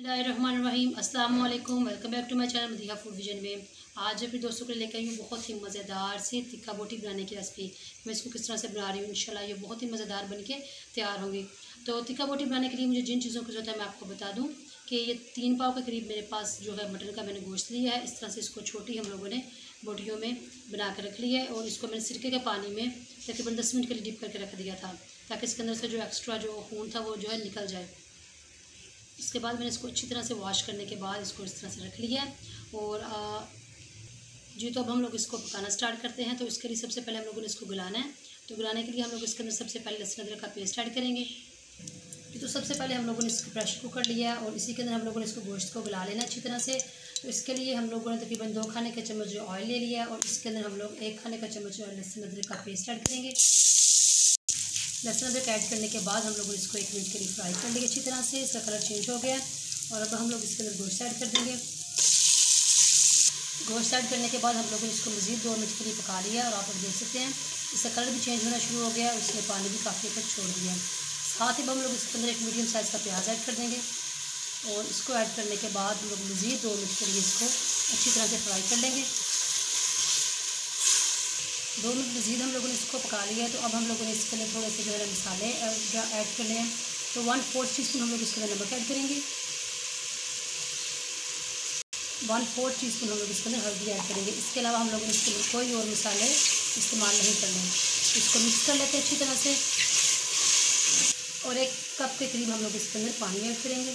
बिस्मिल्लाहिर्रहमानिर्रहीम अस्सलाम वालेकुम। Welcome back to my channel Madiha food vision में। आज अपने दोस्तों के लिए लेकर आई हूँ बहुत ही मज़ेदार सी तिक्का बोटी बनाने की रेसिपी। मैं इसको किस तरह से बना रही हूँ, इंशाल्लाह ये बहुत ही मज़ेदार बनके तैयार होंगी। तो तिक्का बोटी बनाने के लिए मुझे जिन चीज़ों की ज़रूरत है मैं आपको बता दूँ कि ये 3 पाव के करीब मेरे पास जो है मटन का मैंने गोश्त लिया है। इस तरह से इसको छोटी हम लोगों ने बोटियों में बना कर रख लिया है और इसको मैंने सिरके के पानी में तकरीबन 10 मिनट के लिए डिप करके रख दिया था, ताकि इसके अंदर से जो एक्स्ट्रा जो खून था वो जो है निकल जाए। इसके बाद मैंने इसको अच्छी तरह से वॉश करने के बाद इसको इस तरह से रख लिया है। और जी तो अब हम लोग इसको पकाना स्टार्ट करते हैं। तो इसके लिए सबसे पहले हम लोगों ने इसको गलाना है। तो गलाने के लिए हम लोग इसके अंदर सबसे पहले लहसुन अदरक का पेस्ट ऐड करेंगे। तो सबसे पहले हम लोगों ने इसको प्रेशर कुकर लिया और इसी के अंदर हम लोगों ने इसको गोश्त को गला लेना अच्छी तरह से। तो इसके लिए हम लोगों ने तकरीबन 2 खाने का चम्मच जो ऑयल ले लिया और इसके अंदर हम लोग 1 खाने का चम्मच जो लहसुन अदरक का पेस्ट ऐड करेंगे। लहसुन अदरक ऐड करने के बाद हम लोग इसको 1 मिनट के लिए फ्राई कर लेंगे अच्छी तरह से। इसका कलर चेंज हो गया और अब हम लोग इसके अंदर गोश्त ऐड कर देंगे। गोश्त ऐड करने के बाद हम लोगों ने इसको मज़ीद 2 मिनट के लिए पका लिया और आप लोग देख सकते हैं इसका कलर भी चेंज होना शुरू हो गया और इसने पानी भी काफ़ी हद तक छोड़ दिया। साथ ही हम लोग इसके अंदर 1 मीडियम साइज़ का प्याज ऐड कर देंगे और इसको ऐड करने के बाद हम लोग मज़ीद 2 मिनट के लिए इसको अच्छी तरह से फ्राई कर लेंगे। 2 मिनट मज़ीद हम लोगों ने इसको पका लिया है। तो अब हम लोगों ने इसके अंदर थोड़े से जो है मसाले ऐड करने हैं। तो 1/4 टीस्पून हम लोग इसके अंदर नमक ऐड करेंगे। 1/4 टीस्पून हम लोग इसके अंदर हल्दी ऐड करेंगे। इसके अलावा हम लोग इसके अंदर कोई और मसाले इस्तेमाल नहीं करने। इसको मिक्स कर लेते हैं अच्छी तरह से और 1 कप के करीब हम लोग इसके अंदर पानी ऐड करेंगे।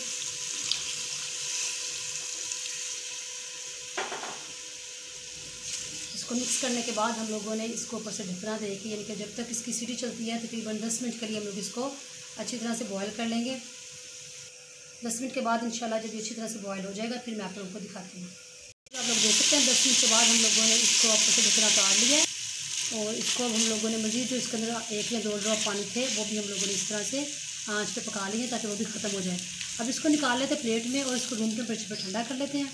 इसको मिक्स करने के बाद हम लोगों ने इसको ऊपर से ढकना देके यानी कि जब तक इसकी सीटी चलती है तकरीबन 10 मिनट के लिए हम लोग इसको अच्छी तरह से बॉयल कर लेंगे। 10 मिनट के बाद इंशाल्लाह जब ये अच्छी तरह से बॉयल हो जाएगा फिर मैं आप लोगों को दिखाती हूँ। तो आप लोग देख सकते हैं 10 मिनट के बाद हम लोगों ने इसको ऊपर से ढकना उतार लिया है और इसको अब हम लोगों ने मज़ीद जो इसके अंदर 1 या 2 ड्रॉप पानी थे वो भी हम लोगों ने इस तरह से आँच पे पका लिए ताकि वो भी ख़त्म हो जाए। अब इसको निकाल लेते हैं प्लेट में और इसको रूम टेम्परेचर पर ठंडा कर लेते हैं।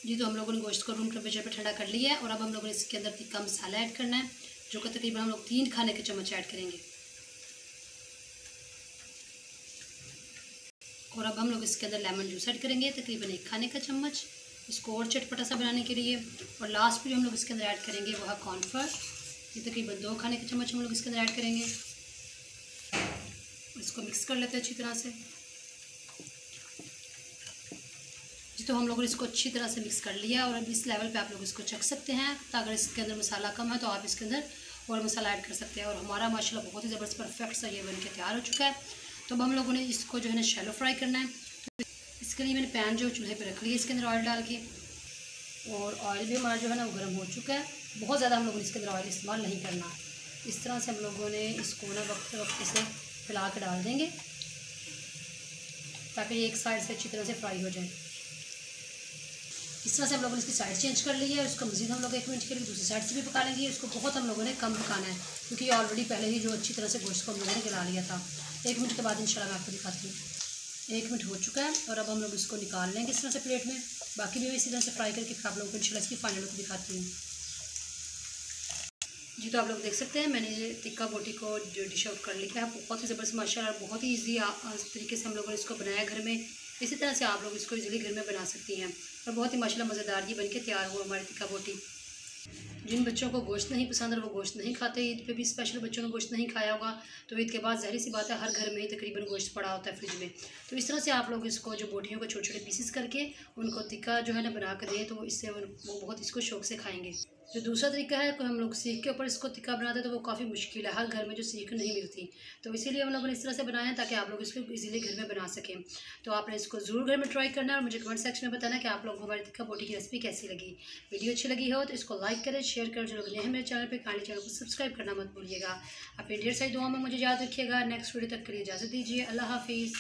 जी तो हम लोगों ने गोश्त को रूम टेम्परेचर पर ठंडा कर लिया है और अब हम लोगों ने इसके अंदर तिक्का मसाला ऐड करना है, जो कि तकरीबन हम लोग 3 खाने के चम्मच ऐड करेंगे। और अब हम लोग इसके अंदर लेमन जूस ऐड करेंगे तकरीबन 1 खाने का चम्मच, इसको और चटपटा सा बनाने के लिए। और लास्ट में जो हम लोग इसके अंदर ऐड करेंगे वो है कॉर्नफ्लोर, ये तकरीबन 2 खाने के चम्मच हम लोग इसके अंदर ऐड करेंगे। इसको मिक्स कर लेते हैं अच्छी तरह से। जी तो हम लोगों ने इसको अच्छी तरह से मिक्स कर लिया और अब इस लेवल पे आप लोग इसको चख सकते हैं। तो अगर इसके अंदर मसाला कम है तो आप इसके अंदर और मसाला ऐड कर सकते हैं। और हमारा माशाल्लाह बहुत ही ज़बरदस्त परफेक्ट सा ये बन के तैयार हो चुका है। तो अब हम लोगों ने इसको जो है ना शैलो फ्राई करना है। तो इसके लिए मैंने पैन जो चूल्हे पे रख लिया इसके अंदर ऑयल डाल के और ऑयल भी हमारा जो है ना वो गर्म हो चुका है। बहुत ज़्यादा हम लोगों ने इसके अंदर ऑयल इस्तेमाल नहीं करना। इस तरह से हम लोगों ने इसको ना वक्त वक्त से फैला के डाल देंगे ताकि ये एक साइड से अच्छी तरह से फ्राई हो जाए। इस तरह से हम लोगों ने इसकी साइड चेंज कर ली है और इसको मज़ीद हम लोग 1 मिनट के लिए दूसरी साइड से भी पका लेंगे। इसको बहुत हम लोगों ने कम पकाना है क्योंकि ऑलरेडी पहले ही जो अच्छी तरह से गोश्त को हम लोगों ने गला लिया था। 1 मिनट के बाद इंशाल्लाह मैं आपको दिखाती हूँ। 1 मिनट हो चुका है और अब हम लोग इसको निकाल लेंगे इस तरह से प्लेट में। बाकी भी इसी तरह से फ्राई करके फिर आप लोगों को इंशाल्लाह इसकी फाइनल लुक दिखाती हूँ। जी तो आप लोग देख सकते हैं मैंने ये तिक्का बोटी को जो डिश आउट कर लिया है। बहुत ही ज़बरदस्त माशाल्लाह, बहुत ही ईजी तरीके से हम लोगों ने इसको बनाया घर में। इसी तरह से आप लोग इसको इजीली घर में बना सकती हैं और बहुत ही माशाल्लाह मज़ेदार ये बनके तैयार हुआ हमारी तिक्का बोटी। जिन बच्चों को गोश्त नहीं पसंद और वो गोश्त नहीं खाते, ईद पे भी स्पेशल बच्चों ने गोश्त नहीं खाया होगा तो ईद के बाद ज़ाहिर सी बात है हर घर में ही तकरीबन गोश्त पड़ा होता है फ्रिज में। तो इस तरह से आप लोग इसको जो बोटियों को छोटे छोटे पीसेस करके उनको तिक्का जो है ना बना कर दें तो इससे वो बहुत इसको शौक से खाएँगे। जो दूसरा तरीका है हम लोग सीख के ऊपर इसको तिक्का बनाते हैं तो वो काफ़ी मुश्किल है, हर घर में जो सीख नहीं मिलती। तो इसीलिए हम लोगों ने इस तरह से बनाया है ताकि आप लोग इसको इजीली घर में बना सकें। तो आपने इसको ज़रूर घर में ट्राई करना है और मुझे कमेंट सेक्शन में बताना कि आप लोग हमारी तिक्का बोटी की रेसिपी कैसी लगी। वीडियो अच्छी लगी हो तो इसको लाइक करें, शेयर करें। जो लोग नए हैं मेरे चैनल पर काइंडली चैनल को सब्सक्राइब करना मत भूलिएगा। अपनी ढेर सारी दुआ में मुझे याद रखिएगा। नेक्स्ट वीडियो तक के लिए इजाज़त दीजिए। अल्लाह हाफिज़।